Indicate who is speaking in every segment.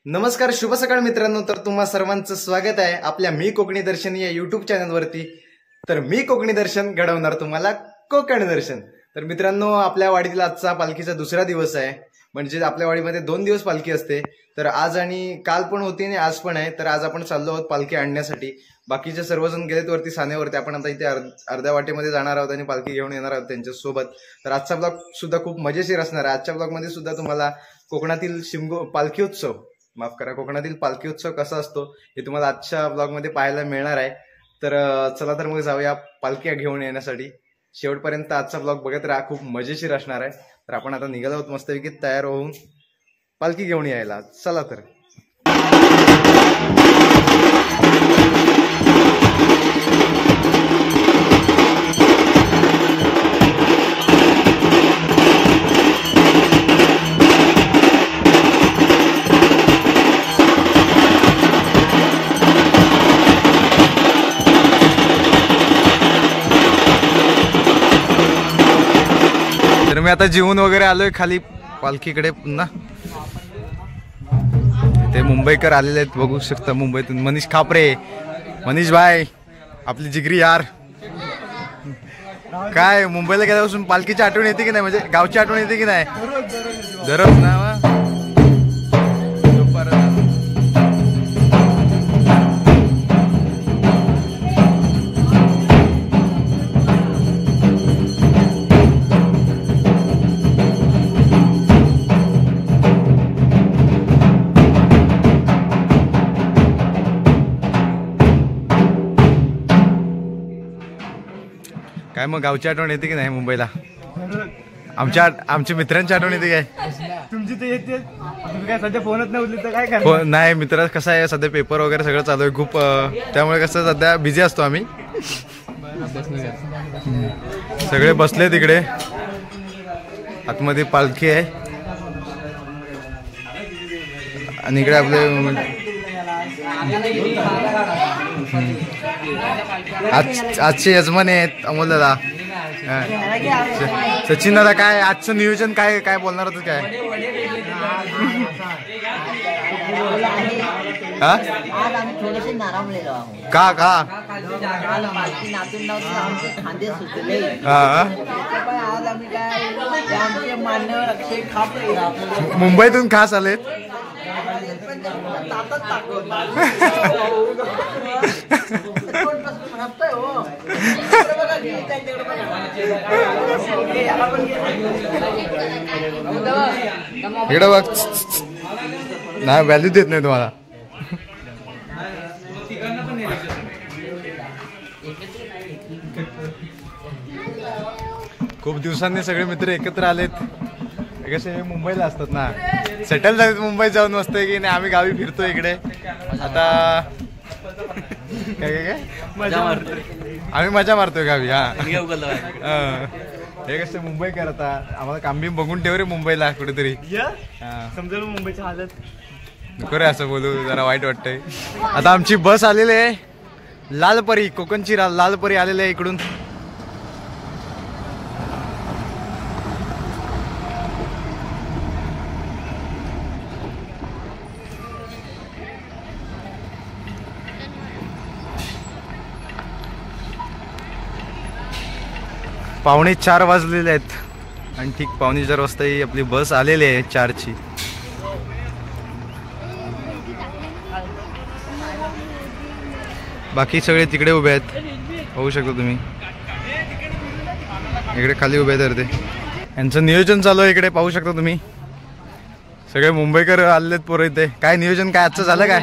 Speaker 1: नमस्कार, शुभ सकाळ मित्रांनो. तर तुम्हा सर्वांचं स्वागत आहे आपल्या मी कोकणी दर्शन या युट्यूब चॅनलवरती. तर मी कोकणी दर्शन घडवणार तुम्हाला कोकण दर्शन. तर मित्रांनो, आपल्या वाडीतील आजचा पालखीचा दुसरा दिवस आहे. म्हणजे आपल्या वाडीमध्ये 2 दिवस पालखी असते. तर आज आणि काल पण होती आणि आज पण आहे. तर आज आपण चाललो आहोत पालखी आणण्यासाठी. बाकीचे सर्वजण गेलेत वरती सानेवरती. आपण आता इथे अर्ध्या वाटेमध्ये जाणार आहोत आणि पालखी घेऊन येणार आहोत त्यांच्या सोबत. तर आजचा ब्लॉग सुद्धा खूप मजेशीर असणार आहे. आजच्या ब्लॉगमध्ये सुद्धा तुम्हाला कोकणातील पालखी उत्सव कोकणातील पालखी उत्सव कसा असतो हे तुम्हाला आजच्या ब्लॉगमध्ये पाहायला मिळणार आहे. तर चला तर मग जाऊया पालखी घेऊन येण्यासाठी. शेवटपर्यंत आजचा ब्लॉग बघत राहा, खूप मजेशीर असणार आहे. तर आपण आता निघालो आहोत मस्तपैकी तयार होऊन पालखी घेऊन यायला. चला तर. तर मी आता जेवून वगैरे आलोय खाली पालखीकडे. पुन्हा ते मुंबईकर आलेले आहेत, बघू शकता. मुंबईतून मनीष खापरे, मनीष भाई आपली जिगरी यार. काय मुंबईला गेल्यापासून पालखीची आठवण येते की नाही, म्हणजे गावची आठवण येते की नाही? दररोज ना काय. मग गावची आठवण येते की नाही मुंबईला? आमच्या मित्रांची आठवण येते काय?
Speaker 2: तुमची तर येते. तुम्ही काय सध्या फोनच नाही उचलत तर काय करणार?
Speaker 1: नाही, मित्र कसं आहे सध्या पेपर वगैरे सगळं चालू आहे खूप. त्यामुळे कसं सध्या बिझी असतो आम्ही. सगळे बसले तिकडे. आतमध्ये पालखी आहे आणि इकडे आपले आजचे यजमान आहेत अमोल दादा, सचिन दादा. काय आजचं नियोजन काय काय बोलणार होतं काय? का का मुंबईतून खास आलेत. इकडे बघ, नाही व्हॅल्यू देत नाही तुम्हाला. खूप दिवसांनी सगळे मित्र एकत्र आलेत. कसे मुंबईला असतात ना, सेटल झालेत मुंबईत जाऊन. मस्त की नाही, आम्ही गावी फिरतो इकडे आता. काय काय काय मजा मारतोय आम्ही, मजा मारतोय गावी. हा हे कसं मुंबईकर आता आम्हाला कामबीम बघून ठेव रे मुंबईला कुठेतरी.
Speaker 2: समजा मुंबईची हालत
Speaker 1: नको रे असं बोलू, जरा वाईट वाटतंय. आता आमची बस आलेली आहे लालपरी, कोकणची लालपरी आलेली आहे इकडून. पावणे 4 वाजलेले आहेत आणि ठीक पावणे 4 वाजता ही आपली बस आलेली आहे 4ची. बाकी सगळे तिकडे उभे आहेत, होऊ शकतो तुम्ही. इकडे खाली उभे आहेत. ते यांचं नियोजन चालू आहे इकडे, पाहू शकता तुम्ही. सगळे मुंबईकर आलेत पोरं इथे. काय नियोजन काय आजचं झालं काय?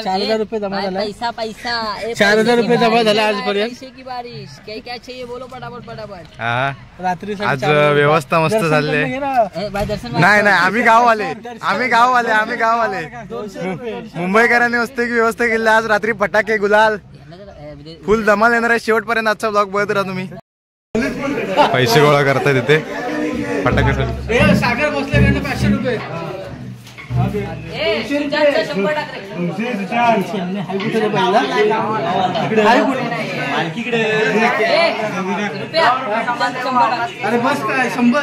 Speaker 2: 4,000 रुपये जमा झाला.
Speaker 3: पैसा
Speaker 2: 4,000 रुपये जमा झाला आजपर्यंत.
Speaker 1: हा,
Speaker 2: रात्री
Speaker 1: आज व्यवस्था मस्त झाली आहे. नाही नाही, आम्ही गाववाले मुंबईकरांनी व्यवस्था केली. आज रात्री फटाके गुलाल फुल धमाल येणार आहे. शेवटपर्यंत आजचा ब्लॉग बघत राहा तुम्ही. पैसे गोळा करताय तिथे फटाक्यासाठी.
Speaker 2: सागर बसले 500 रुपये. अरे बस काय 100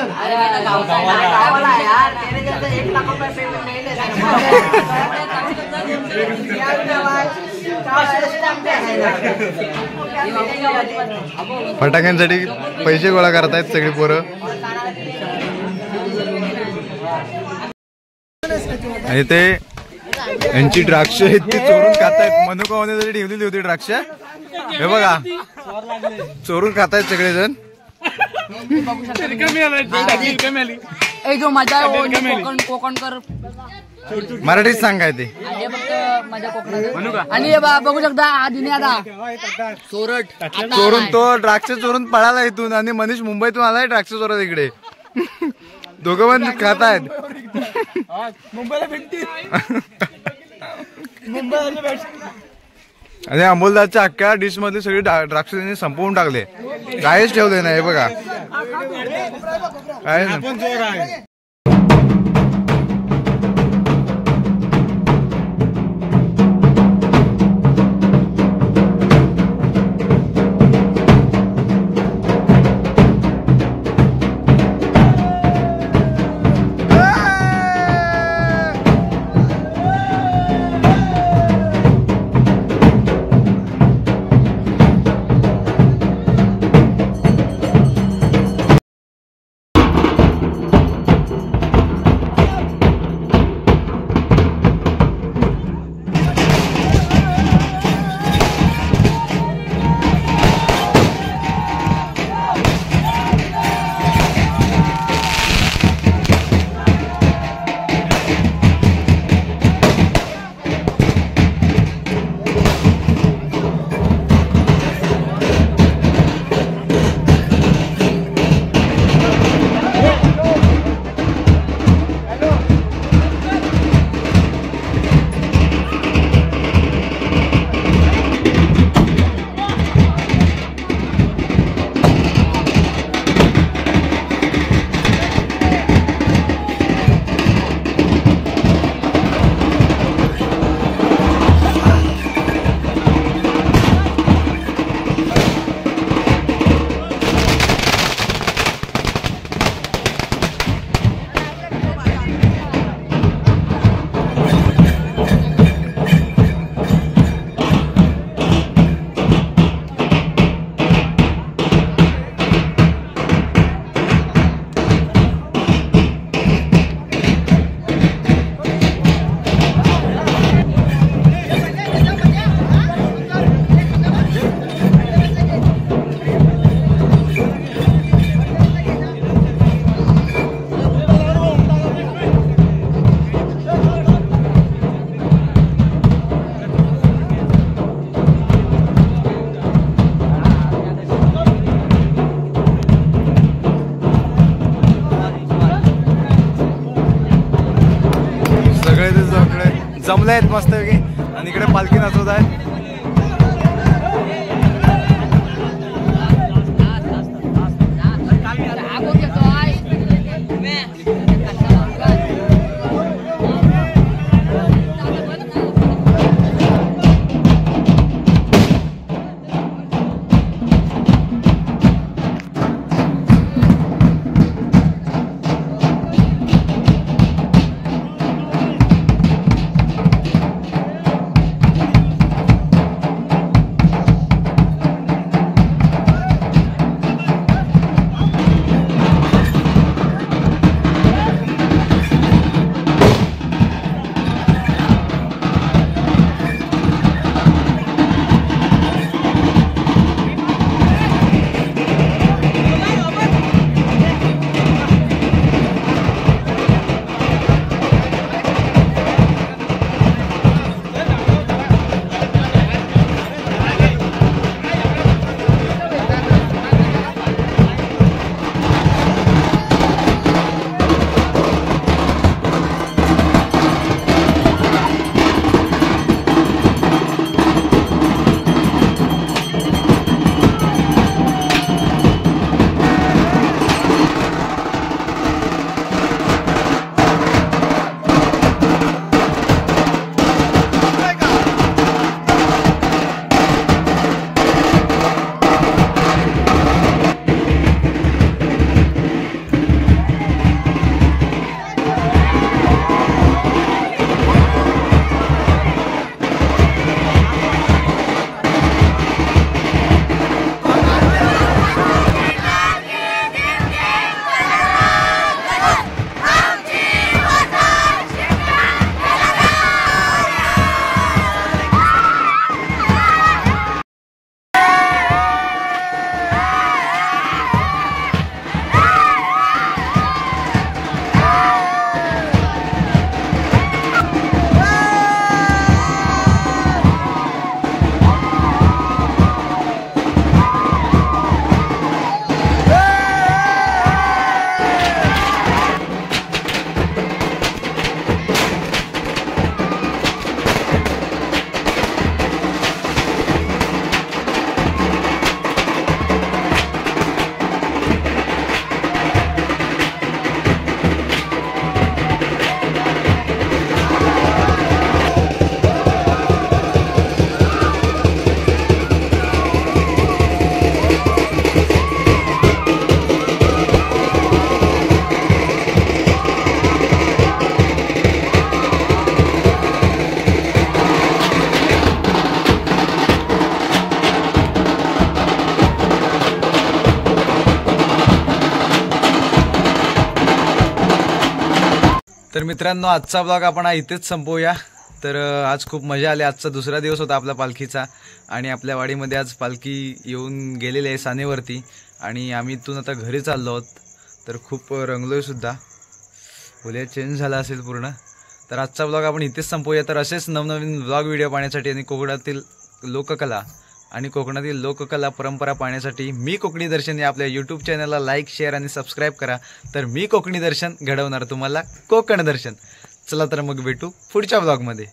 Speaker 1: फटाक्यांसाठी पैसे गोळा करतायत सगळी पोरं. आणि ते यांची द्राक्ष आहेत ती चोरून खातायत. मनुकावाने जरी ठेवलेली होती द्राक्ष, हे बघा चोरून खातायत सगळेजण.
Speaker 3: जो मजा कोकणकर
Speaker 1: मराठीत सांगाय ते
Speaker 3: माझ्या कोकणात. आणि हे बघू शकता हा दिने आता
Speaker 1: चोरून तो द्राक्ष चोरून पळाला इथून. आणि मनीष मुंबईतून आलाय द्राक्ष चोरत इकडे. दोघं पण खातायत.
Speaker 2: मुंबईला भेटतील.
Speaker 1: आणि अमोलदाच्या अख्ख्या डिश मध्ये सगळी द्राक्ष त्यांनी संपवून टाकले. काहीच ठेवले नाही. हे बघा काय ना. जमले आहेत मस्त पैकी. आणि इकडे पालखी नाचवत आहे. मित्रांनो आजचा ब्लॉग आपण इथेच संपवूया. तर आज खूप मजा आली. आजचा दुसरा दिवस होता आपला पालखीचा आणि आपल्या वाडीमध्ये आज पालखी येऊन गेलेली आहे सानेवरती आणि आम्ही इथून आता घरी चाललो आहोत. तर खूप रंगलोय सुद्धा, बोले चेंज झाला असेल पूर्ण. तर आजचा ब्लॉग आपण इथेच संपवूया. तर असेच नवनवीन ब्लॉग व्हिडिओ पाहण्यासाठी आणि कोकणातील लोककला आणि कोकणातील लोककला परंपरा पाहण्यासाठी मी कोकणी दर्शन या आपल्या यूट्यूब चॅनलला लाईक शेअर आणि सबस्क्राईब करा. तर मी कोकणी दर्शन घडवणार तुम्हाला कोकण दर्शन. चला तर मग भेटू पुढच्या ब्लॉगमध्ये.